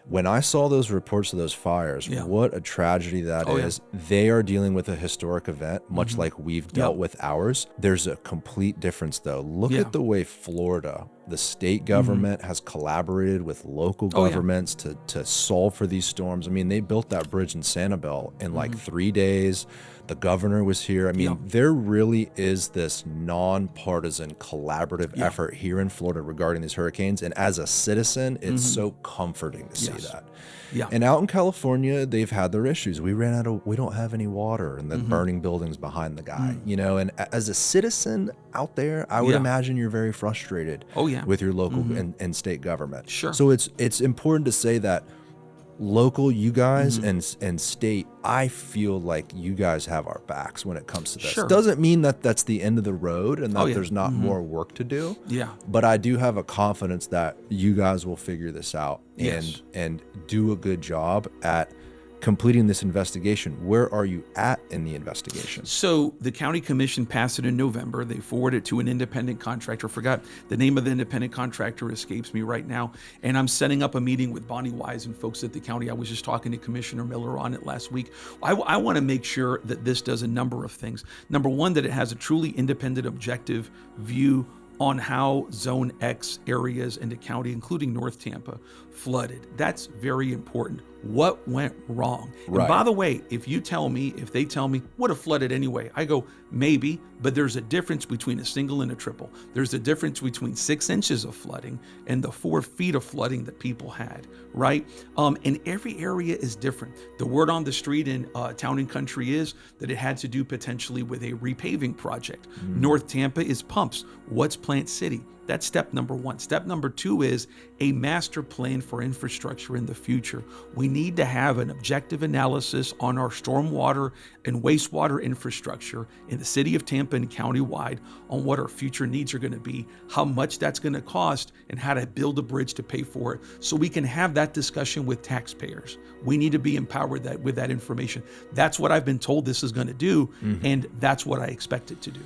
When I saw those reports of those fires, what a tragedy that is. They are dealing with a historic event, much like we've dealt with ours. There's a complete difference, though. Look at the way Florida, the state government, has collaborated with local governments to solve for these storms. I mean, they built that bridge in Sanibel in like 3 days. The governor was here. I mean, there really is this nonpartisan collaborative effort here in Florida regarding these hurricanes. And as a citizen, it's so comforting to see that. And out in California, they've had their issues. We don't have any water, and the burning buildings behind the guy, you know, and as a citizen out there, I would imagine you're very frustrated with your local and state government. So it's important to say that local, you guys, and state, I feel like you guys have our backs when it comes to this. Doesn't mean that that's the end of the road and that there's not more work to do. But I do have a confidence that you guys will figure this out and do a good job at completing this investigation. Where are you at in the investigation? So the county commission passed it in November. They forwarded it to an independent contractor. Forgot the name of the independent contractor, escapes me right now. And I'm setting up a meeting with Bonnie Wise and folks at the county. I was just talking to Commissioner Miller on it last week. I want to make sure that this does a number of things. Number one, that it has a truly independent, objective view on how Zone X areas in the county, including North Tampa, flooded. That's very important. What went wrong? And by the way, if they tell me what have flooded anyway, I go, maybe, but there's a difference between a single and a triple. There's a difference between 6 inches of flooding and the 4 feet of flooding that people had, right? And every area is different. The word on the street in Town and Country is that it had to do potentially with a repaving project. North Tampa is pumps. What's Plant City? That's step number one. Step number two is a master plan for infrastructure in the future. We need to have an objective analysis on our stormwater and wastewater infrastructure in the city of Tampa and countywide on what our future needs are going to be, how much that's going to cost, and how to build a bridge to pay for it so we can have that discussion with taxpayers. We need to be empowered with that information. That's what I've been told this is going to do, and that's what I expect it to do.